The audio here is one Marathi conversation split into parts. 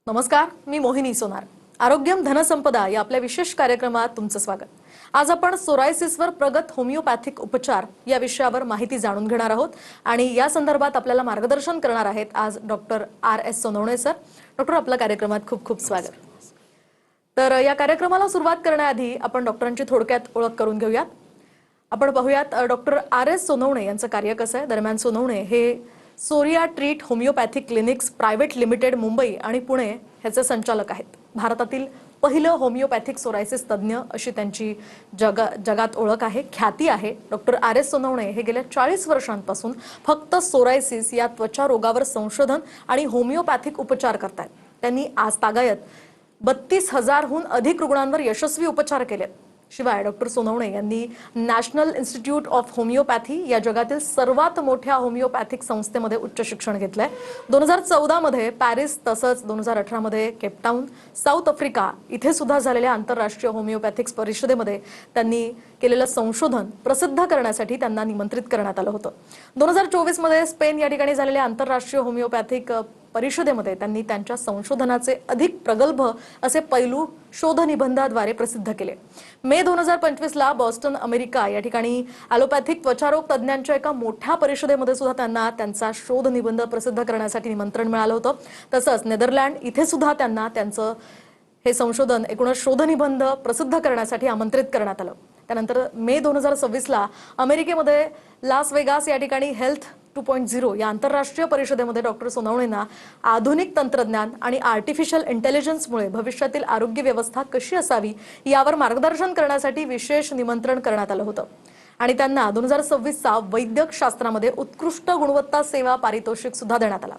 नमस्कार, मी मोहिनी सोनार. आरोग्यम धनसंपदा या आपल्या विशेष कार्यक्रमात तुमचं स्वागत. आज आपण सोरायसिसवर प्रगत होमिओपॅथिक उपचार या विषयावर माहिती जाणून घेणार आहोत आणि या संदर्भात आपल्याला मार्गदर्शन करणार आहेत आज doctor R.S. Sonawane sir. Doctor, आपल्या कार्यक्रमात खूप खूप स्वागत. तर या कार्यक्रमाला सुरुवात करण्याआधी आपण डॉक्टरांची थोडक्यात ओळख करून घेऊयात. आपण पाहूयात डॉक्टर R.S. सोनवणे यांचं कार्य कसं आहे. दरम्यान सोनवणे हे psoria treat homeopathic clinics private limited Mumbai आणि पुणे ह्याचे संचालक आहेत. भारतातील पहिलं होमिओपॅथिक सोरायसिस तज्ज्ञ अशी त्यांची जगात ओळख आहे, ख्याती आहे. Doctor R.S. सोनवणे हे गेल्या 40 वर्षांपासून फक्त सोरायसिस या त्वचा रोगावर संशोधन आणि होमिओपॅथिक उपचार करतात. त्यांनी आज तागायत 32,000हून अधिक रुग्णांवर यशस्वी उपचार केलेत. शिवाय डॉक्टर सोनवणे यांनी नॅशनल इन्स्टिट्यूट ऑफ होमिओपॅथी या जगातील सर्वात मोठ्या होमिओपॅथिक संस्थेमध्ये उच्च शिक्षण घेतलंय. 2014 मध्ये पॅरिस तसंच 2018 मध्ये केपटाऊन साऊथ आफ्रिका इथे सुद्धा झालेल्या आंतरराष्ट्रीय होमिओपॅथिक परिषदेमध्ये त्यांनी केलेलं संशोधन प्रसिद्ध करण्यासाठी त्यांना निमंत्रित करण्यात आलं होतं. 2024 मध्ये स्पेन या ठिकाणी झालेल्या आंतरराष्ट्रीय होमिओपॅथिक परिषदेमध्ये त्यांनी त्यांच्या संशोधनाचे अधिक प्रगल्भ असे पैलू शोध निबंधाद्वारे प्रसिद्ध केले. मे 2025 ला बॉस्टन अमेरिका या ठिकाणी ॲलोपॅथिक त्वचारोग तज्ज्ञांच्या एका मोठ्या परिषदेमध्ये सुद्धा त्यांना त्यांचा शोध निबंध प्रसिद्ध करण्यासाठी निमंत्रण मिळालं होतं. तसंच नेदरलँड इथे सुद्धा त्यांना त्यांचं हे संशोधन एकूणच शोध निबंध प्रसिद्ध करण्यासाठी आमंत्रित करण्यात आलं. त्यानंतर मे 2026 ला अमेरिकेमध्ये लास वेगास या ठिकाणी हेल्थ 2.0 या आंतरराष्ट्रीय परिषदेमध्ये डॉक्टर सोनवणेंना आधुनिक तंत्रज्ञान आणि आर्टिफिशियल इंटेलिजन्समुळे भविष्यातील आरोग्य व्यवस्था कशी असावी यावर मार्गदर्शन करण्यासाठी विशेष निमंत्रण करण्यात आलं होतं. आणि त्यांना 2026चा वैद्यक शास्त्रामध्ये उत्कृष्ट गुणवत्ता सेवा पारितोषिक सुद्धा देण्यात आला.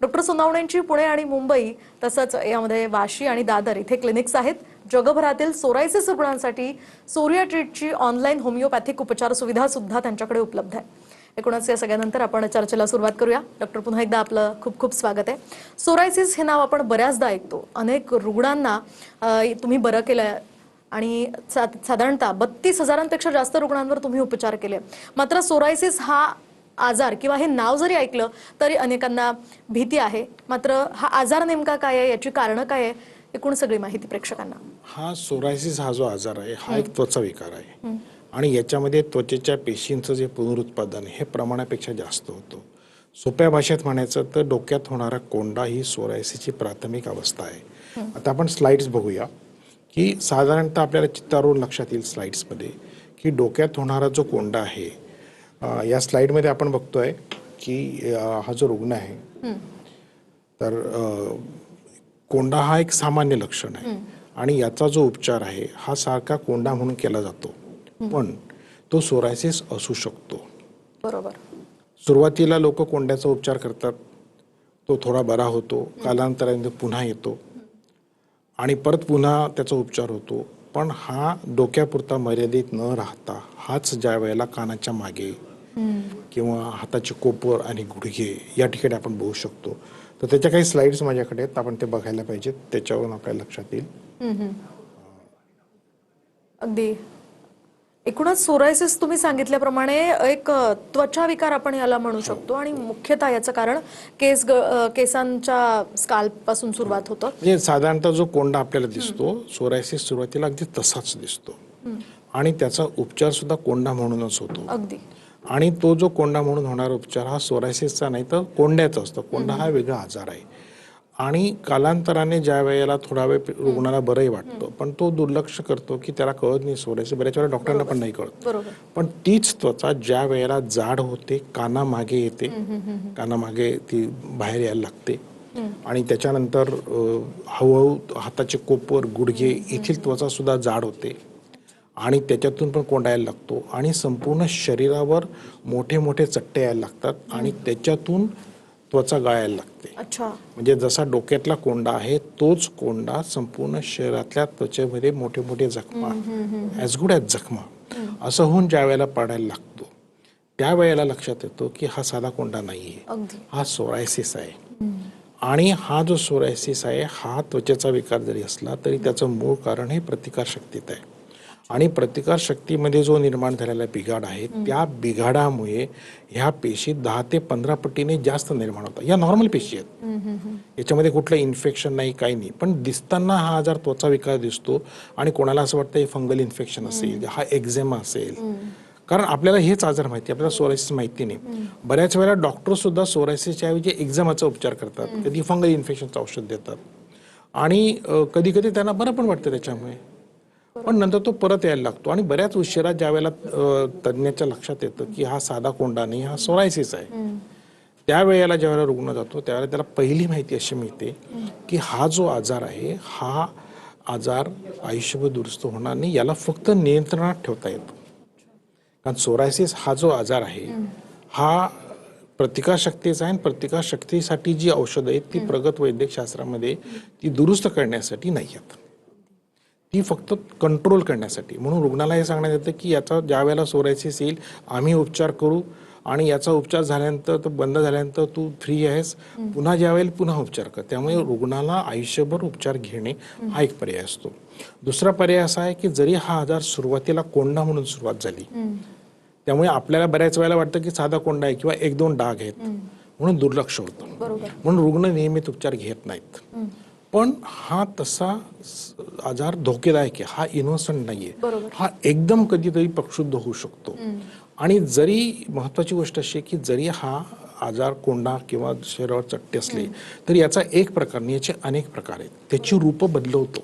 डॉक्टर सोनवणेंची पुणे आणि मुंबई तसंच यामध्ये वाशी आणि दादर इथे क्लिनिक्स आहेत. जगभरातील सोरायसिस रुग्णांसाठी सोरिया ट्रीटची ऑनलाईन होमिओपॅथिक उपचार सुविधा सुद्धा त्यांच्याकडे उपलब्ध आहे. एकूणच या सगळ्यानंतर आपण चर्चेला सुरुवात करूया. डॉक्टर, पुन्हा एकदा आपलं खूप खूप स्वागत आहे. सोरायसिस हे नाव आपण बऱ्याचदा ऐकतो. अनेक रुग्णांना तुम्ही बरं केलंय आणि साधारणतः 32,000पेक्षा जास्त रुग्णांवर तुम्ही उपचार केले. मात्र सोरायसिस हा आजार किंवा हे नाव जरी ऐकलं तरी अनेकांना भीती आहे. मात्र हा आजार नेमका काय आहे, याची कारणं काय आहे, एकूण सगळी माहिती प्रेक्षकांना. हा सोरायसिस हा जो आजार आहे हा एक त्वचा विकार आहे आणि याच्यामध्ये त्वचेच्या पेशींचं जे पुनरुत्पादन हे प्रमाणापेक्षा जास्त होतं. सोप्या भाषेत म्हणायचं तर डोक्यात होणारा कोंडा ही सोरायसिसची प्राथमिक अवस्था आहे. आता आपण स्लाइड्स बघूया की साधारणतः आपल्याला चित्तारून लक्षात येईल स्लाइड्समध्ये की डोक्यात होणारा जो कोंडा आहे. या स्लाइडमध्ये आपण बघतोय की हा जो रुग्ण आहे तर कोंडा हा एक सामान्य लक्षण आहे आणि याचा जो उपचार आहे हा सारखा कोंडा म्हणून केला जातो, पण तो सोरायसिस असू शकतो. बरोबर. सुरुवातीला लोक कोंड्याचा उपचार करतात, तो थोडा बरा होतो, कालांतराने पुन्हा येतो आणि परत पुन्हा त्याचा उपचार होतो. पण हा डोक्यापुरता मर्यादित न राहता हाच ज्या वेळेला कानाच्या मागे किंवा हाताचे कोपर आणि गुडघे या ठिकाणी आपण बघू शकतो. तर त्याच्या काही स्लाइड्स माझ्याकडे आहेत, आपण ते बघायला पाहिजेत, त्याच्यावरून आपल्या लक्षात येईल. अगदी. एकूणच सोरायसिस तुम्ही सांगितल्याप्रमाणे एक त्वचा विकार आपण याला म्हणू शकतो आणि मुख्यतः याचं कारण केसांच्या स्काल्प पासून सुरुवात होतं. म्हणजे साधारणतः जो कोंडा आपल्याला दिसतो सोरायसिस सुरुवातीला अगदी तसाच दिसतो आणि त्याचा उपचार सुद्धा कोंडा म्हणूनच होतो. अगदी. आणि तो जो कोंडा म्हणून होणारा उपचार हा सोरायसिसचा नाही तर कोंड्याचा असतो. कोंडा हा वेगळा आजार आहे आणि कालांतराने ज्या वेळेला थोडा वेळ रुग्णाला बरंही वाटतं पण तो दुर्लक्ष करतो की त्याला कळत नाही सोरायसिस. बऱ्याच वेळेला डॉक्टरांना पण नाही कळत. पण तीच त्वचा ज्या वेळेला जाड होते, कानामागे येते, कानामागे ती बाहेर यायला लागते आणि त्याच्यानंतर हळूहळू हाताचे कोपर, गुडघे येथील त्वचा सुद्धा जाड होते आणि त्याच्यातून पण कोंडा यायला लागतो आणि संपूर्ण शरीरावर मोठे मोठे चट्टे यायला लागतात आणि त्याच्यातून त्वचा गळायला लागते. म्हणजे जसा डोक्यातला कोंडा आहे तोच कोंडा संपूर्ण शरीरातल्या त्वचेमध्ये मोठे मोठे जखमा, ॲज गुड ॲज जखमा असं होऊन ज्या वेळेला पडायला लागतो त्या वेळेला लक्षात येतो की हा साधा कोंडा नाहीये, हा सोरायसिस आहे. आणि हा जो सोरायसिस आहे हा त्वचेचा विकार जरी असला तरी त्याचं मूळ कारण हे प्रतिकारशक्तीत आहे. आणि प्रतिकार शक्तीमध्ये जो निर्माण झालेला बिघाड आहे त्या बिघाडामुळे ह्या पेशी 10 ते 15 पटीने जास्त निर्माण होतात. या नॉर्मल पेशी आहेत, याच्यामध्ये कुठलं इन्फेक्शन नाही, काही नाही, पण दिसताना हा आजार त्वचा विकार दिसतो आणि कोणाला असं वाटतं हे फंगल इन्फेक्शन असेल, हा एक्झेमा असेल, कारण आपल्याला हेच आजार माहिती, आपल्याला सोरायसिस माहिती नाही. बऱ्याच वेळेला डॉक्टर सुद्धा सोरायसिसच्या ऐवजी एक्झेमाचा उपचार करतात, कधी फंगल इन्फेक्शनचं औषध देतात आणि कधी कधी त्यांना बरं पण वाटतं त्याच्यामुळे, पण नंतर तो परत यायला लागतो आणि बऱ्याच उशिरा ज्यावेळेला तज्ज्ञाच्या लक्षात येतं की हा साधा कोंडा नाही, हा सोरायसिस आहे, त्यावेळेला ज्यावेळेला रुग्ण जातो त्यावेळेला त्याला पहिली माहिती अशी मिळते की हा जो आजार आहे हा आजार आयुष्यभर दुरुस्त होणार नाही, याला फक्त नियंत्रणात ठेवता येतो. कारण सोरायसिस हा जो आजार आहे हा प्रतिकारशक्तीचा आहे आणि प्रतिकारशक्तीसाठी जी औषधं आहेत ती प्रगत वैद्यकशास्त्रामध्ये ती दुरुस्त करण्यासाठी नाही आहेत, ती फक्त कंट्रोल करण्यासाठी. म्हणून रुग्णाला हे सांगण्यात येतं की याचा ज्या वेळेला सोरायसिस येईल आम्ही उपचार करू आणि याचा उपचार झाल्यानंतर तो बंद झाल्यानंतर तू फ्री आहेस, पुन्हा ज्या वेळेला पुन्हा उपचार कर. त्यामुळे रुग्णाला आयुष्यभर उपचार घेणे हा एक पर्याय असतो. दुसरा पर्याय असा आहे की जरी हा आजार सुरुवातीला कोंडा म्हणून सुरुवात झाली, त्यामुळे आपल्याला बऱ्याच वेळेला वाटतं की साधा कोंडा आहे किंवा 1-2 डाग आहेत म्हणून दुर्लक्ष होतं, म्हणून रुग्ण नियमित उपचार घेत नाहीत. पण हा तसा आजार धोकेदायक आहे, हा इनोसंट नाहीये, हा एकदम कधीतरी प्रक्षुब्ध होऊ शकतो. आणि जरी महत्वाची गोष्ट अशी आहे की जरी हा आजार कोंडा किंवा शरीरावर चट्टे असले तरी याचा एक प्रकार नाही, याचे अनेक प्रकार आहेत, त्याची रूपं बदलवतो.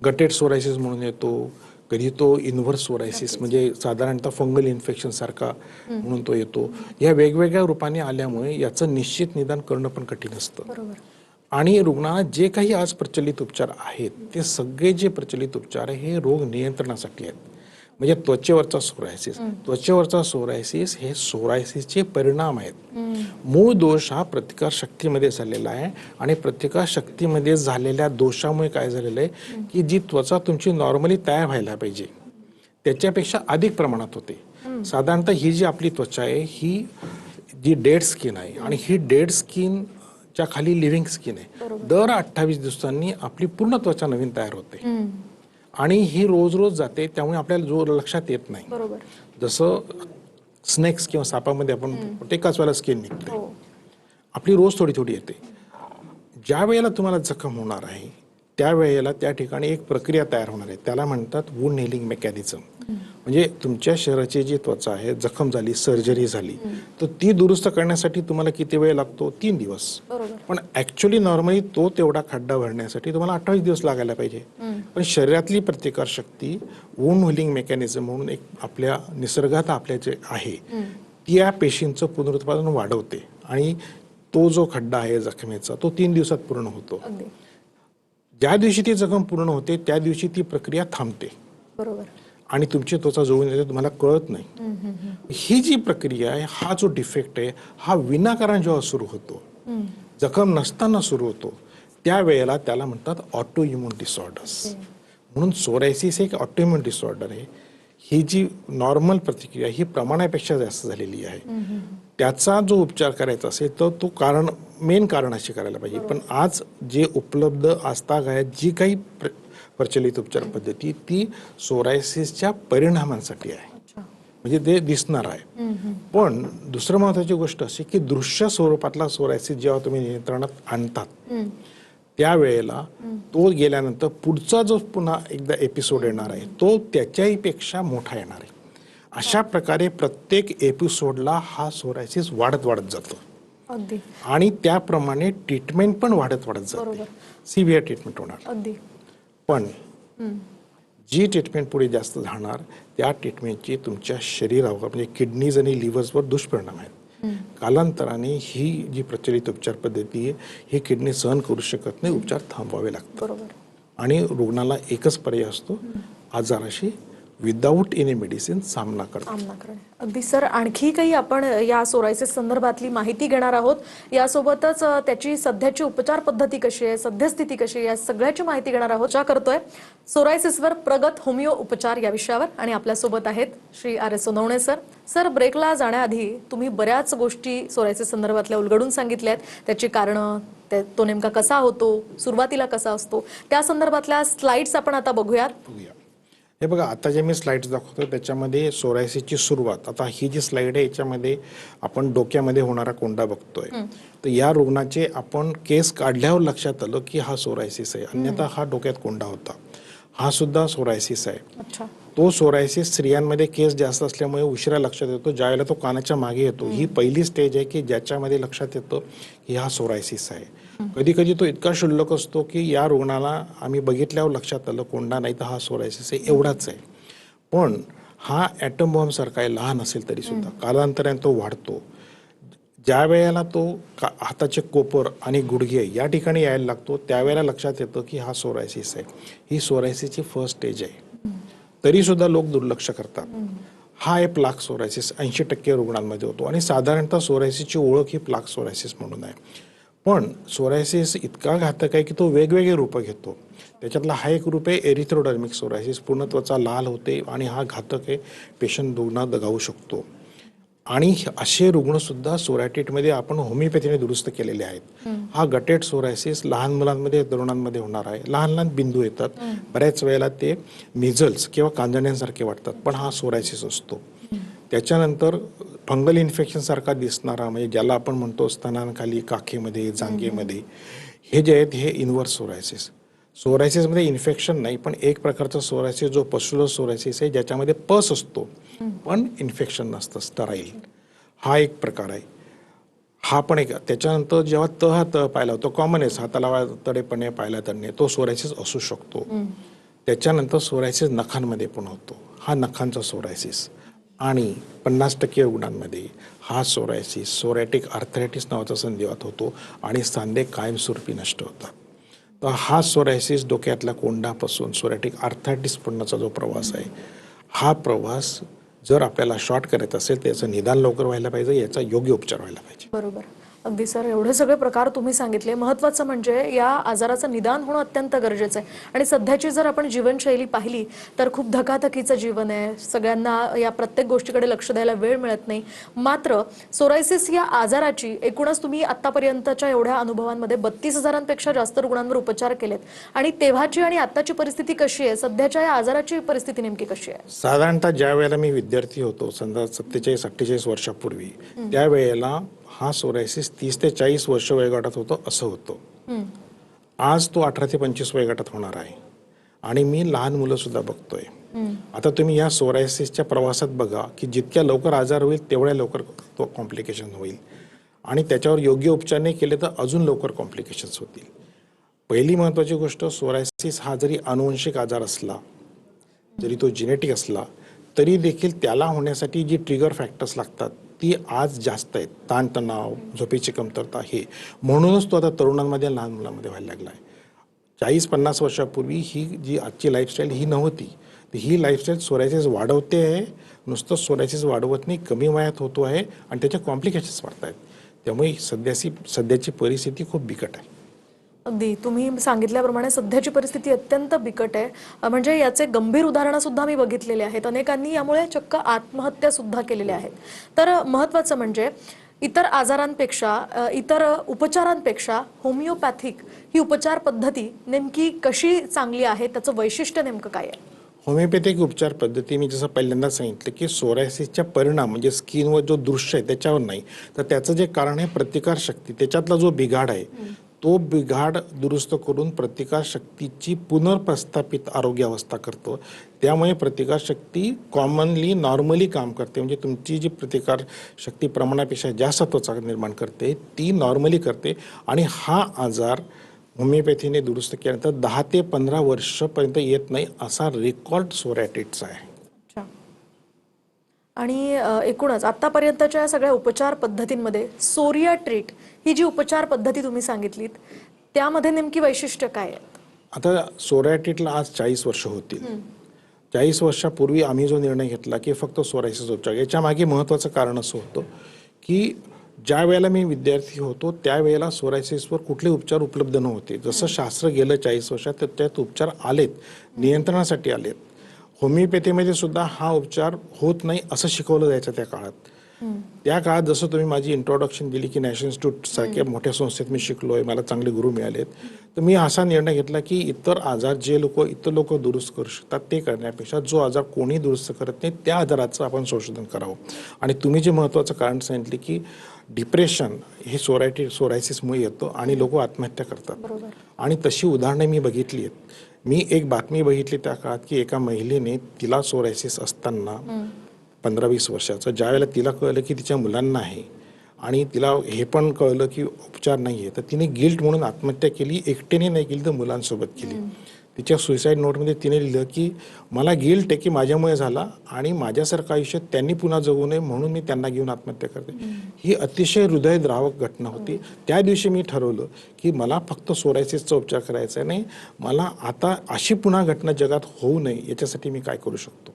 गटेड सोरायसिस म्हणून येतो, कधी तो इन्व्हर्स सोरायसिस म्हणजे साधारणतः फंगल इन्फेक्शन सारखा म्हणून तो येतो. या वेगवेगळ्या रूपाने आल्यामुळे याचं निश्चित निदान करणं पण कठीण असतं. आणि रुग्णाला जे काही आज प्रचलित उपचार आहेत ते सगळे जे प्रचलित उपचार आहे हे रोग नियंत्रणासाठी आहेत. म्हणजे त्वचेवरचा सोरायसिस, त्वचेवरचा सोरायसिस हे सोरायसिसचे परिणाम आहेत. मूळ दोष हा प्रतिकार शक्तीमध्ये झालेला आहे आणि प्रतिकार शक्तीमध्ये झालेल्या दोषामुळे काय झालेलं आहे की जी त्वचा तुमची नॉर्मली तयार व्हायला पाहिजे त्याच्यापेक्षा अधिक प्रमाणात होते. साधारणतः ही जी आपली त्वचा आहे ही जी डेड स्किन आहे आणि ही डेड स्किन च्या खाली लिव्हिंग स्किन आहे, दर 28 दिवसांनी आपली पूर्ण त्वचा नवीन तयार होते आणि ही रोज रोज जाते, त्यामुळे आपल्याला जो लक्षात येत नाही. जसं स्नेक्स किंवा सापामध्ये आपण एकाच वेळेला स्किन निघते, आपली रोज थोडी थोडी येते. ज्या वेळेला तुम्हाला जखम होणार आहे त्यावेळेला त्या ठिकाणी एक प्रक्रिया तयार होणार आहे, त्याला म्हणतात वुंड हिलिंग मेकॅनिझम. म्हणजे तुमच्या शरीराची जी त्वचा आहे, जखम झाली, सर्जरी झाली, तर ती दुरुस्त करण्यासाठी तुम्हाला किती वेळ लागतो? 3 दिवस. पण ऍक्च्युअली नॉर्मली तो तेवढा खड्डा भरण्यासाठी तुम्हाला 28 दिवस लागायला पाहिजे. पण शरीरातली प्रतिकार शक्ती वुंड हिलिंग मेकॅनिझम म्हणून एक आपल्या निसर्गात आपल्या जे आहे ती या पेशींचं पुनरुत्पादन वाढवते आणि तो जो खड्डा आहे जखमेचा तो 3 दिवसात पूर्ण होतो. ज्या दिवशी ती जखम पूर्ण होते त्या दिवशी ती प्रक्रिया थांबते आणि तुमची त्वचा जळून येते, तुम्हाला कळत नाही. ही जी प्रक्रिया आहे, हा जो डिफेक्ट आहे, हा विनाकारण जेव्हा सुरू होतो, जखम नसताना सुरू होतो, त्यावेळेला त्याला म्हणतात ऑटो इम्युन डिसऑर्डर्स. म्हणून सोरायसिस एक ऑटो इम्युन डिसऑर्डर आहे. ही जी नॉर्मल प्रतिक्रिया ही प्रमाणापेक्षा जास्त झालेली आहे. त्याचा जो उपचार करायचा असेल तर तो मेन कारण अशी करायला पाहिजे. पण आज जे उपलब्ध आजतागायत जी काही प्रचलित उपचार पद्धती ती सोरायसिसच्या परिणामांसाठी आहे, म्हणजे ते दिसणार आहे. पण दुसरं महत्वाची गोष्ट अशी की दृश्य स्वरूपातला सोरायसिस जेव्हा तुम्ही नियंत्रणात आणतात त्यावेळेला तो गेल्यानंतर पुढचा जो पुन्हा एकदा एपिसोड येणार आहे तो त्याच्याही पेक्षा मोठा येणार आहे. अशा प्रकारे प्रत्येक एपिसोडला हा सोरायसिस वाढत वाढत जातो आणि त्याप्रमाणे ट्रीटमेंट पण वाढत वाढत जाते, सिव्हिअर ट्रीटमेंट होणार. पण जी ट्रीटमेंट पुढे जास्त जाणार त्या ट्रीटमेंटची तुमच्या शरीरावर म्हणजे किडनीज आणि लिव्हर्सवर दुष्परिणाम आहेत. कालांतराने ही जी प्रचलित उपचार पद्धती आहे ही किडनी सहन करू शकत नाही, उपचार थांबवावे लागतात आणि रुग्णाला एकच पर्याय असतो, आजाराशी विदाऊट एनी मेडिसिन सामना करणे. अगदी सर, आणखी काही आपण या सोरायसिस संदर्भातली माहिती घेणार आहोत. यासोबतच त्याची सध्याची उपचार पद्धती कशी आहे, सद्यस्थिती कशी आहे, या सगळ्याची माहिती घेणार आहोत. चर्चा करतोय सोरायसिसवर प्रगत होमिओ उपचार या विषयावर आणि आपल्यासोबत आहेत Shri R.S. Sonawane sir. Sir, ब्रेकला जाण्याआधी तुम्ही बऱ्याच गोष्टी सोरायसिस संदर्भातल्या उलगडून सांगितल्या आहेत, त्याची कारणं, तो नेमका कसा होतो, सुरुवातीला कसा असतो, त्या संदर्भातल्या स्लाइड्स आपण आता बघूयात. हे बघा, आता जे मी स्लाइड्स दाखवतो त्याच्यामध्ये सोरायसिसची सुरुवात, आता ही जी स्लाइड आहे याच्यामध्ये आपण डोक्यामध्ये होणारा कोंडा बघतोय. तर या रुग्णाचे आपण केस काढल्यावर लक्षात आलं की हा सोरायसिस आहे, अन्यथा हा डोक्यात कोंडा होता. हा सुद्धा सोरायसिस आहे. अच्छा. तो सोरायसिस स्त्रियांमध्ये केस जास्त असल्यामुळे उशिरा लक्षात येतो, ज्यावेळेला तो कानाच्या मागे येतो. ही पहिली स्टेज आहे की ज्याच्यामध्ये लक्षात येतं की हा सोरायसिस आहे. कधी कधी तो इतका क्षुल्लक असतो की या रुग्णाला आम्ही बघितल्यावर लक्षात आलं कोंडा नाही तर हा सोरायसिस आहे, एवढाच आहे. पण हा ॲटम बॉम्ब सारखा आहे, लहान असेल तरी सुद्धा कालांतराने तो वाढतो. ज्या वेळेला तो हाताचे कोपर आणि गुडघे या ठिकाणी यायला लागतो त्यावेळेला लक्षात येतं की हा सोरायसिस आहे. ही सोरायसिसची फर्स्ट स्टेज आहे. तरी सुद्धा लोक दुर्लक्ष करतात. हा आहे प्लाक सोरायसिस, 80% रुग्णांमध्ये होतो आणि साधारणतः सोरायसिसची ओळख ही प्लाक सोरायसिस म्हणून आहे. पण सोरायसिस इतका घातक आहे की तो वेगवेगळे रूपं घेतो. त्याच्यातला हा एक रूप आहे एरिथ्रोडर्मिक सोरायसिस, पूर्ण त्वचा लाल होते आणि हा घातक आहे, पेशंट रुग्ण दगावू शकतो. आणि असे रुग्ण सुद्धा सोरायटिटमध्ये आपण होमिओपॅथीने दुरुस्त केलेले आहेत. हा गटेड सोरायसिस लहान मुलांमध्ये तरुणांमध्ये होणार आहे. लहान लहान बिंदू येतात, बऱ्याच वेळेला ते मिझल्स किंवा कांजण्यांसारखे वाटतात, पण हा सोरायसिस असतो. त्याच्यानंतर फंगल इन्फेक्शन सारखा दिसणारा, म्हणजे ज्याला आपण म्हणतो स्तनांखाली, काखेमध्ये, जांघेमध्ये, हे जे आहेत हे इन्व्हर्स सोरायसिस. सोरायसिसमध्ये इन्फेक्शन नाही, पण एक प्रकारचा सोरायसिस जो पस्ट्युलर सोरायसिस आहे ज्याच्यामध्ये पस असतो पण इन्फेक्शन नसतं, स्टराईल. हा एक प्रकार आहे. हा पण एक. त्याच्यानंतर जेव्हा हा तह पाहिला होतो, कॉमन आहे, हाताला तडेपणे पाहिला त्यांनी, तो सोरायसिस असू शकतो. त्याच्यानंतर सोरायसिस नखांमध्ये पण होतो, हा नखांचा सोरायसिस. आणि 50% रुग्णांमध्ये हा सोरायसिस सोरॅटिक आर्थरायटिस नावाचा संधिवात होतो आणि सांधे कायमस्वरूपी नष्ट होतात. तर हा सोरायसिस डोक्यातल्या कोंडापासून सोरॅटिक आर्थरायटिस पडण्याचा जो प्रवास आहे, हा प्रवास जर आपल्याला शॉर्ट करायचं असेल तर याचं निदान लवकर व्हायला पाहिजे, याचा योग्य उपचार व्हायला पाहिजे. बरोबर. अगदी सर, एवढे सगळे प्रकार तुम्ही सांगितले. महत्त्वाचं म्हणजे या आजाराचं निदान होणं अत्यंत गरजेचं आहे. आणि सध्याची जर आपण जीवनशैली पाहिली तर खूप धकाधकीचं जीवन आहे, सगळ्यांना या प्रत्येक गोष्टीकडे लक्ष द्यायला वेळ मिळत नाही. मात्र सोरायसिस या आजाराची एकूणच तुम्ही आतापर्यंतच्या एवढ्या अनुभवांमध्ये 32,000पेक्षा जास्त रुग्णांवर उपचार केलेत. आणि तेव्हाची आणि आताची परिस्थिती कशी आहे, सध्याच्या या आजाराची परिस्थिती नेमकी कशी आहे? साधारणतः ज्या वेळेला मी विद्यार्थी होतो, समजा 47-48 वर्षापूर्वी, त्यावेळेला हा सोरायसिस 30 ते 40 वर्ष वयोगटात होतो असं होतं. आज तो 18 ते 25 वयोगटात होणार आहे आणि मी लहान मुलं सुद्धा बघतोय. आता तुम्ही या सोरायसिसच्या प्रवासात बघा की जितक्या लवकर आजार होईल तेवढ्या लवकर तो कॉम्प्लिकेशन होईल आणि त्याच्यावर योग्य उपचार नाही केले तर अजून लवकर कॉम्प्लिकेशन्स होतील. पहिली महत्त्वाची गोष्ट, सोरायसिस हा जरी अनुवंशिक आजार असला, जरी तो जेनेटिक असला, तरी देखील त्याला होण्यासाठी जी ट्रिगर फॅक्टर्स लागतात ती आज जास्त आहेत. ताणतणाव, झोपेची कमतरता, हे म्हणूनच तो आता तरुणांमध्ये, लहान मुलांमध्ये व्हायला लागला आहे. 40-50 वर्षापूर्वी ही जी आजची लाईफस्टाईल ही नव्हती. ही लाईफस्टाईल सोरायसिस वाढवते आहे, नुसतं सोरायसिस वाढवत नाही, कमी वयात होतो आहे आणि त्याचे कॉम्प्लिकेशन्स वाढत आहेत. त्यामुळे सध्याची परिस्थिती खूप बिकट आहे. अगदी तुम्ही सांगितल्याप्रमाणे सध्याची परिस्थिती अत्यंत बिकट आहे. म्हणजे याचे गंभीर उदाहरणं सुद्धा मी बघितलेले आहेत. अनेकांनी यामुळे चक्क आत्महत्या सुद्धा केलेल्या आहेत. तर महत्त्वाचं म्हणजे इतर आजारांपेक्षा, इतर उपचारांपेक्षा होमिओपॅथिक ही उपचार पद्धती नेमकी कशी चांगली आहे, त्याचं वैशिष्ट्य नेमकं काय आहे? होमिओपॅथिक उपचार पद्धती, मी जसं पहिल्यांदा सांगितलं की सोरायसिसच्या परिणाम म्हणजे स्किनवर जो दृश्य आहे त्याच्यावर नाही, तर त्याचं जे कारण आहे प्रतिकारशक्ती, त्याच्यातला जो बिघाड आहे तो बिघाड दुरुस्त करून प्रतिकारशक्तीची पुनर्प्रस्थापित आरोग्य अवस्था करतो. त्यामुळे प्रतिकारशक्ती कॉमनली नॉर्मली काम करते, म्हणजे तुमची जी प्रतिकारशक्ती प्रमाणापेक्षा जास्त त्वचा निर्माण करते ती नॉर्मली करते. आणि हा आजार होमिओपॅथीने दुरुस्त केल्यानंतर 10 ते 15 वर्षापर्यंत येत नाही असा रेकॉर्ड सोरॅटिटचा आहे. अच्छा. आणि एकूणच आतापर्यंतच्या सगळ्या उपचार पद्धतींमध्ये सोरिया ट्रीट ही जी उपचार पद्धती तुम्ही सांगितलीत त्यामध्ये नेमकी वैशिष्ट्य काय आहेत? आता सोरॅटिटला आज 40 वर्ष होतील. 40 वर्षापूर्वी आम्ही जो निर्णय घेतला की फक्त सोरायसिस उपचार, याच्या मागे महत्त्वाचं कारण असं होतं की ज्या वेळेला मी विद्यार्थी होतो त्यावेळेला सोरायसिसवर कुठले उपचार उपलब्ध नव्हते. जसं शास्त्र गेलं 40 वर्षात तर त्यात उपचार आलेत, नियंत्रणासाठी आलेत. होमिओपॅथीमध्ये सुद्धा हा उपचार होत नाही असं शिकवलं जायचं त्या काळात. त्या काळात जसं तुम्ही माझी इंट्रोडक्शन दिली की नॅशनल इन्स्टिट्यूट सारख्या मोठ्या संस्थेत मी शिकलोय, मला चांगले गुरु मिळालेत, तर मी असा निर्णय घेतला की इतर आजार इतर लोक दुरुस्त करू शकतात ते करण्यापेक्षा जो आजार कोणी दुरुस्त करत नाही त्या आजाराचं आपण संशोधन करावं. आणि तुम्ही जे महत्त्वाचं कारण सांगितले की डिप्रेशन हे सोरायसिसमुळे येतं आणि लोक आत्महत्या करतात. आणि तशी उदाहरणे मी बघितली आहेत. मी एक बातमी बघितली त्या काळात की एका महिलेने तिला सोरायसिस असताना 15-20 वर्षाचं ज्यावेळेला तिला कळलं की तिच्या मुलांना आहे आणि तिला हे पण कळलं की उपचार नाही आहे, तर तिने गिल्ट म्हणून आत्महत्या केली. एकटीने नाही केली तर मुलांसोबत केली. तिच्या सुसाईड नोटमध्ये तिने लिहिलं की मला गिल्ट आहे की माझ्यामुळे झाला आणि माझ्यासारखं आयुष्य त्यांनी पुन्हा जगू नये म्हणून मी त्यांना घेऊन आत्महत्या करते. ही अतिशय हृदयद्रावक घटना होती. त्या दिवशी मी ठरवलं की मला फक्त सोरायसिसचा उपचार करायचा नाही, मला आता अशी पुन्हा घटना जगात होऊ नये याच्यासाठी मी काय करू शकतो.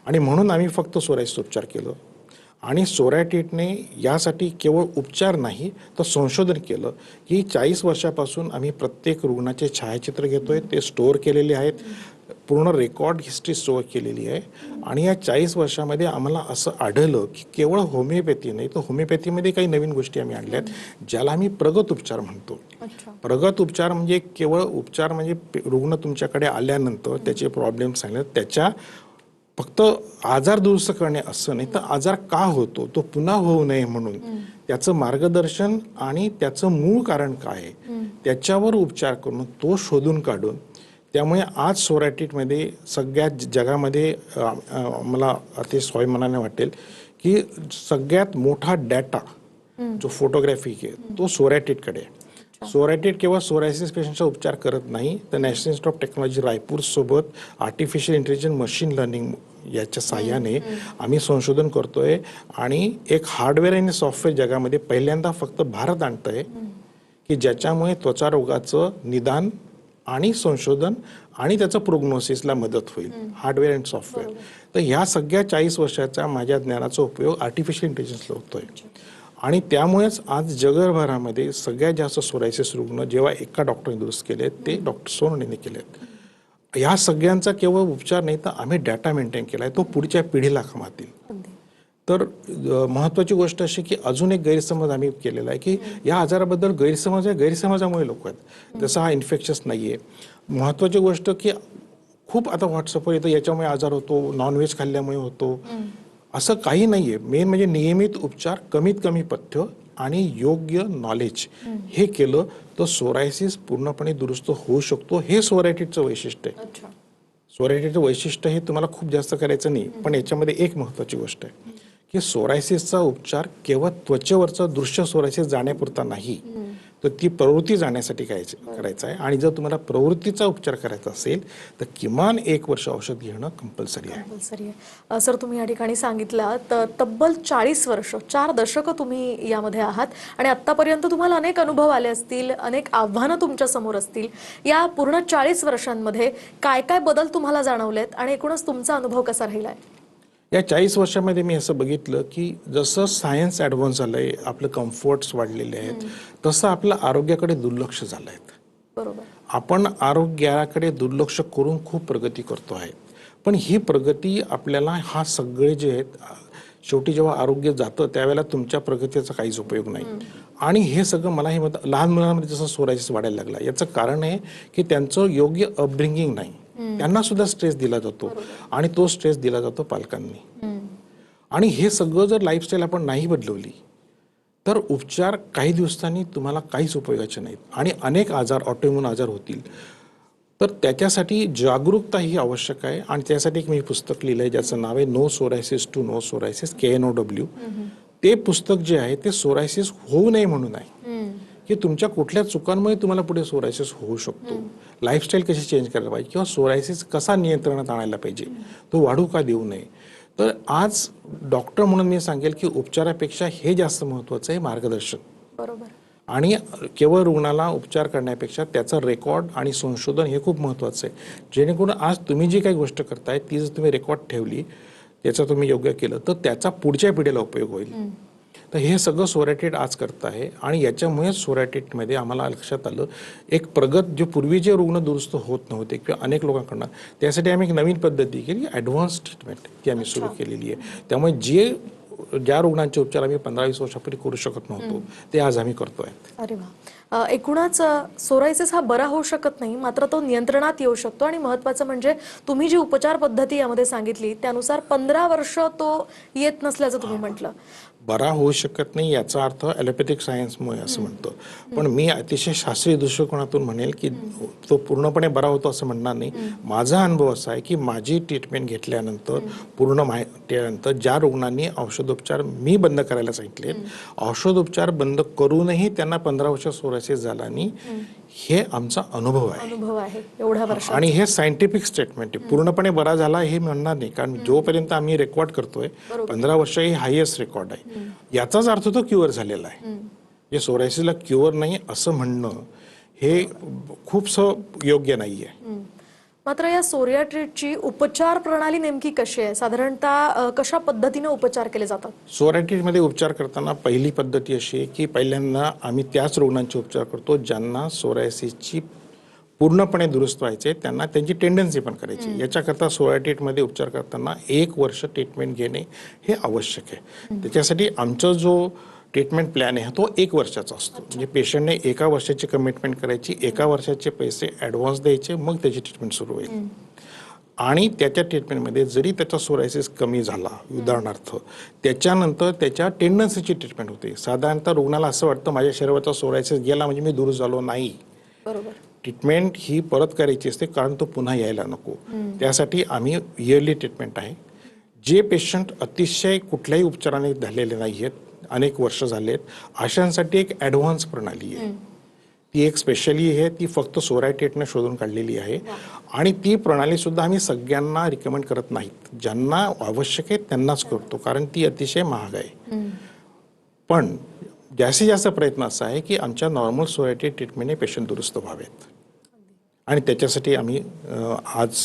आणि म्हणून आम्ही फक्त सोरायसिस उपचार केलं. आणि सोरायटिटने यासाठी केवळ उपचार नाही तर संशोधन केलं की 40 वर्षापासून आम्ही प्रत्येक रुग्णाचे छायाचित्र घेतोय, ते स्टोअर केलेले आहेत, पूर्ण रेकॉर्ड हिस्ट्री स्टोअर केलेली आहे. आणि या 40 वर्षामध्ये आम्हाला असं आढळलं की केवळ होमिओपॅथी नाही तर होमिओपॅथीमध्ये काही नवीन गोष्टी आम्ही आणल्यात ज्याला आम्ही प्रगत उपचार म्हणतो. प्रगत उपचार म्हणजे केवळ उपचार म्हणजे रुग्ण तुमच्याकडे आल्यानंतर त्याचे प्रॉब्लेम सांगले त्याच्या फक्त आजार दुरुस्त करणे असं नाही तर आजार का होतो तो पुन्हा होऊ नये म्हणून त्याचं मार्गदर्शन आणि त्याचं मूळ कारण काय आहे त्याच्यावर उपचार करून तो शोधून काढून. त्यामुळे आज सोरायटिसमध्ये सगळ्यात जगामध्ये मला अति स्वाभिमानाने वाटेल की सगळ्यात मोठा डाटा जो फोटोग्राफी आहे तो सोरायटिसकडे आहे. सोरायटिस केवळ सोरायसिस पेशंटचा उपचार करत नाही तर national institute of technology Raipur सोबत आर्टिफिशियल इंटेलिजन्स मशीन लर्निंग याच्या साहाय्याने आम्ही संशोधन करतोय. आणि एक हार्डवेअर आणि सॉफ्टवेअर जगामध्ये पहिल्यांदा फक्त भारत आणतंय की ज्याच्यामुळे त्वचा रोगाचं निदान आणि संशोधन आणि त्याचं प्रोग्नोसिसला मदत होईल. Hardware and software. तर ह्या सगळ्या 40 वर्षाच्या माझ्या ज्ञानाचा उपयोग आर्टिफिशियल इंटेलिजन्सला होतोय. आणि त्यामुळेच आज जगभरामध्ये सगळ्यात जास्त सोरायसिस रुग्ण जेव्हा एका डॉक्टरने दुरुस्त केले ते डॉक्टर सोनवणेने केलेत. ह्या सगळ्यांचा केवळ उपचार नाही तर आम्ही डाटा मेंटेन केलाय तो पुढच्या पिढीला कामात येईल. तर महत्त्वाची गोष्ट अशी की अजून एक गैरसमज आम्ही केलेला आहे की या आजाराबद्दल गैरसमजामुळे लोक आहेत. जसं हा इन्फेक्शस नाही आहे. महत्त्वाची गोष्ट की खूप आता व्हॉट्सअपवर येतं याच्यामुळे आजार होतो, नॉनव्हेज खाल्ल्यामुळे होतो, असं काही नाही आहे. मेन म्हणजे नियमित उपचार, कमीत कमी पथ्य आणि योग्य नॉलेज हे केलं तर सोरायसिस पूर्णपणे दुरुस्त होऊ शकतो. हे सोरायटिसचं वैशिष्ट्य आहे. सोरायटिसचं वैशिष्ट्य हे तुम्हाला खूप जास्त करायचं नाही पण याच्यामध्ये एक महत्त्वाची गोष्ट आहे की सोरायसिसचा उपचार केवळ त्वचेवरचं दृश्य सोरायसिस जाण्यापुरता नाही तर ती प्रवृत्ती जाण्यासाठी करायचं आहे. आणि जर तुम्हाला प्रवृत्तीचा उपचार करायचा असेल तर किमान 1 वर्ष औषध घेणं कंपल्सरी आहे. सर तुम्ही या ठिकाणी सांगितलं तर तब्बल 40 वर्ष 4 दशकं तुम्ही यामध्ये आहात आणि आतापर्यंत तुम्हाला अनेक अनुभव आले असतील, अनेक आव्हानं तुमच्या समोर असतील. या पूर्ण 40 वर्षांमध्ये काय काय बदल तुम्हाला जाणवलेत आणि एकूणच तुमचा अनुभव कसा राहिलाय? या 40 वर्षामध्ये मी असं बघितलं की जसं सायन्स ॲडव्हान्स झालंय, आपलं कम्फर्ट्स वाढलेले आहेत, तसं आपलं आरोग्याकडे दुर्लक्ष झालं आहे. बरोबर. आपण आरोग्याकडे दुर्लक्ष करून खूप प्रगती करतो आहे. पण ही प्रगती आपल्याला हा सगळे जे आहेत शेवटी जेव्हा आरोग्य जातं त्यावेळेला तुमच्या प्रगतीचा काहीच उपयोग नाही. आणि हे सगळं मला हे मत लहान मुलांमध्ये जसं सोरायसिस वाढायला लागला याचं कारण आहे की त्यांचं योग्य अपब्रिंगिंग नाही. त्यांना सुद्धा स्ट्रेस दिला जातो आणि तो स्ट्रेस दिला जातो पालकांनी. आणि हे सगळं जर लाईफस्टाईल आपण नाही बदलवली तर उपचार काही दिवसांनी तुम्हाला काहीच उपयोगाचे नाहीत आणि अनेक आजार ऑटोइम्यून आजार होतील. तर त्याच्यासाठी जागरूकता ही आवश्यक आहे. आणि त्यासाठी एक मी पुस्तक लिहिलं आहे ज्याचं नाव आहे no psoriasis to know psoriasis KNOW. ते पुस्तक जे आहे ते सोरायसिस होऊ नये म्हणून आहे की तुमच्या कुठल्या चुकांमुळे तुम्हाला पुढे सोरायसिस होऊ शकतो, लाईफस्टाईल कशी चेंज करायला पाहिजे किंवा सोरायसिस कसा नियंत्रणात आणायला पाहिजे, तो वाढू का देऊ नये. तर आज डॉक्टर म्हणून मी सांगेल की उपचारापेक्षा हे जास्त महत्त्वाचं आहे मार्गदर्शन. बरोबर. आणि केवळ रुग्णाला उपचार करण्यापेक्षा त्याचा रेकॉर्ड आणि संशोधन हे खूप महत्त्वाचं आहे. जेणेकरून आज तुम्ही जी काही गोष्ट करताय ती जर तुम्ही रेकॉर्ड ठेवली, त्याचं तुम्ही योग्य केलं तर त्याचा पुढच्या पिढीला उपयोग होईल. तर हे सगळं सोरायटिस आज करत आहे. आणि याच्यामुळे सोरायटिसमध्ये आम्हाला लक्षात आलं एक प्रगत जे पूर्वी जे रुग्ण दुरुस्त होत नव्हते किंवा अनेक लोकांकडनं, त्यासाठी आम्ही एक नवीन पद्धती केली, ॲडव्हान्स ट्रीटमेंट ती आम्ही सुरू केलेली आहे. त्यामुळे ज्या रुग्णांचे उपचार आम्ही 15-20 वर्षापूर्वी करू शकत नव्हतो ते आज आम्ही करतोय. अरे वा. एकूणच सोरायसिस हा बरा होऊ शकत नाही, मात्र तो नियंत्रणात येऊ शकतो. आणि महत्त्वाचं म्हणजे तुम्ही जी उपचार पद्धती यामध्ये सांगितली त्यानुसार 15 वर्ष तो येत नसल्याचं तुम्ही म्हटलं. बरा होऊ शकत नाही याचा अर्थ ॲलोपॅथिक सायन्समुळे असं म्हणतो, पण मी अतिशय शास्त्रीय दृष्टिकोनातून म्हणेल की तो पूर्णपणे बरा होतो असं म्हणणार नाही. माझा अनुभव असा आहे की माझी ट्रीटमेंट घेतल्यानंतर पूर्ण माहितीनंतर ज्या रुग्णांनी औषधोपचार मी बंद करायला सांगितले, औषधोपचार बंद करूनही त्यांना 15 वर्ष सोरायसिस झाला नाही, हे आमचा अनुभव आहे. एवढ्या वर्ष आणि हे सायंटिफिक स्टेटमेंट आहे. पूर्णपणे बरा झाला हे म्हणणार नाही, कारण जोपर्यंत आम्ही रेकॉर्ड करतोय 15 वर्ष ही हायएस्ट रेकॉर्ड आहे. याचाच अर्थ तो क्युअर झालेला आहे. हे सोरायसिसला क्युअर नाही असं म्हणणं हे खूपसं योग्य नाहीये. मात्र या सोरियाट्रिटची उपचार प्रणाली नेमकी कशी आहे? साधारणतः कशा पद्धतीने उपचार केले जातात? सोरायटिसमध्ये उपचार करताना पहिली पद्धती अशी आहे की पहिल्यांदा आम्ही त्याच रुग्णांचे उपचार करतो ज्यांना सोरायसिसची पूर्णपणे दुरुस्त व्हायचे, त्यांना त्यांची टेंडन्सी पण करायची. याच्याकरता सोरायटिसमध्ये उपचार करताना 1 वर्ष ट्रीटमेंट घेणे हे आवश्यक आहे. त्याच्यासाठी आमचा जो ट्रीटमेंट प्लॅन आहे तो 1 वर्षाचा असतो. म्हणजे पेशंटने 1 वर्षाची कमिटमेंट करायची, 1 वर्षाचे पैसे ॲडव्हान्स द्यायचे, मग त्याची ट्रीटमेंट सुरू होईल. आणि त्याच्या ट्रीटमेंटमध्ये जरी त्याचा सोरायसिस कमी झाला, उदाहरणार्थ त्याच्यानंतर त्याच्या टेंडन्सीची ट्रीटमेंट होते. साधारणतः रुग्णाला असं वाटतं माझ्या शरीराचा सोरायसिस गेला म्हणजे मी दूर झालो, नाही. बरोबर. ट्रीटमेंट ही परत करायची असते, कारण तो पुन्हा यायला नको. त्यासाठी आम्ही इयरली ट्रीटमेंट आहे. जे पेशंट अतिशय कुठल्याही उपचाराने झालेले नाही आहेत, अनेक वर्ष झालेत, अशांसाठी एक ॲडव्हान्स प्रणाली आहे. ती एक स्पेशली आहे, ती फक्त सोरायटिसने शोधून काढलेली आहे. आणि ती प्रणाली सुद्धा आम्ही सगळ्यांना रिकमेंड करत नाहीत. ज्यांना आवश्यक आहे त्यांनाच करतो, कारण ती अतिशय महाग आहे. पण जास्तीत जास्त प्रयत्न असा आहे की आमच्या नॉर्मल सोरायटिस ट्रीटमेंटने पेशंट दुरुस्त व्हावेत, आणि त्याच्यासाठी आम्ही आज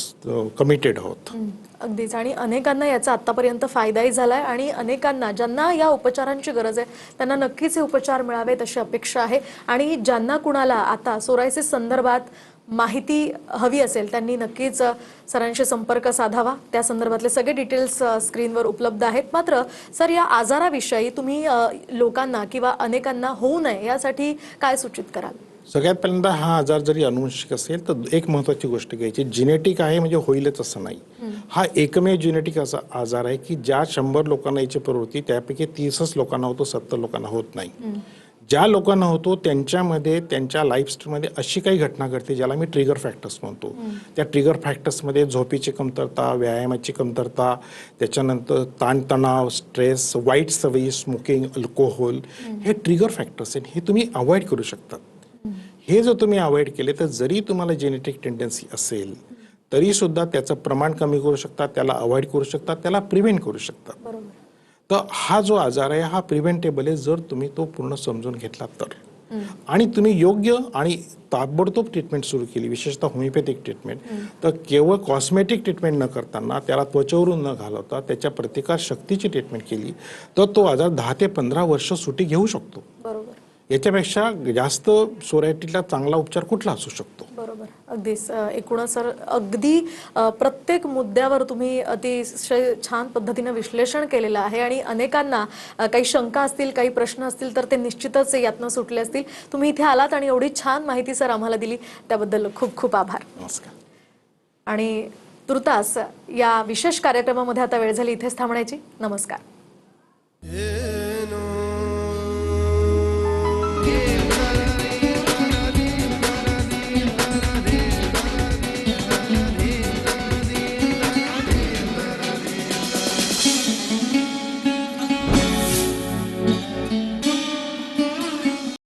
कमिटेड आहोत. अगदीच. आणि अनेकांना याचा आतापर्यंत फायदाही झालाय, आणि अनेकांना ज्यांना या उपचारांची गरज आहे त्यांना नक्कीच हे उपचार मिळावेत अशी अपेक्षा आहे. आणि ज्यांना कुणाला आता सोरायसिस संदर्भात माहिती हवी असेल त्यांनी नक्कीच सरांशी संपर्क साधावा. त्या संदर्भातले सगळे डिटेल्स स्क्रीनवर उपलब्ध आहेत. मात्र सर, या आजाराविषयी तुम्ही लोकांना किंवा अनेकांना होऊ नये यासाठी काय सूचित कराल? सगळ्यात पहिल्यांदा हा आजार जरी अनुवंशिक असेल तर एक महत्त्वाची गोष्ट घ्यायची, जेनेटिक आहे म्हणजे होईलच असं नाही. हा एकमेव जेनेटिक असा आजार आहे की ज्या 100 लोकांना याची प्रवृत्ती त्यापैकी 30च लोकांना होतो, 70 लोकांना होत नाही. ज्या लोकांना होतो त्यांच्यामध्ये त्यांच्या लाईफस्टाईलमध्ये अशी काही घटना घडते ज्याला मी ट्रिगर फॅक्टर्स म्हणतो. त्या ट्रिगर फॅक्टर्समध्ये झोपेची कमतरता, व्यायामाची कमतरता, त्याच्यानंतर ताणतणाव, स्ट्रेस, वाईट सवयी, स्मोकिंग, अल्कोहोल, हे ट्रिगर फॅक्टर्स आहेत. हे तुम्ही अवॉइड करू शकतात. हे जर तुम्ही अवॉइड केले तर जरी तुम्हाला जेनेटिक टेंडन्सी असेल तरी सुद्धा त्याचं प्रमाण कमी करू शकतात, त्याला अवॉइड करू शकतात, त्याला प्रिव्हेंट करू शकतात. तर हा जो आजार आहे हा प्रिव्हेंटेबल आहे जर तुम्ही तो पूर्ण समजून घेतला तर. आणि तुम्ही योग्य आणि ताबडतोब ट्रीटमेंट सुरू केली, विशेषतः होमिओपॅथिक ट्रीटमेंट, तर केवळ कॉस्मेटिक ट्रीटमेंट न करताना, त्याला त्वचेवरून न घालवता त्याच्या प्रतिकार शक्तीची ट्रीटमेंट केली तर तो आजार 10 ते 15 वर्ष सुटी घेऊ शकतो. बरोबर. याच्यापेक्षा जास्त सोरायटिसला चांगला उपचार कुठला असू शकतो? बरोबर. अगदीच. एकूणच सर, अगदी प्रत्येक मुद्द्यावर तुम्ही अतिशय छान पद्धतीने विश्लेषण केलेलं आहे. आणि अनेकांना काही शंका असतील, काही प्रश्न असतील तर ते निश्चितच यातनं सुटले असतील. तुम्ही इथे आलात आणि एवढी छान माहिती सर आम्हाला दिली, त्याबद्दल खूप खूप आभार. नमस्कार. आणि तुर्तास या विशेष कार्यक्रमामध्ये आता वेळ झाली इथेच थांबण्याची. नमस्कार.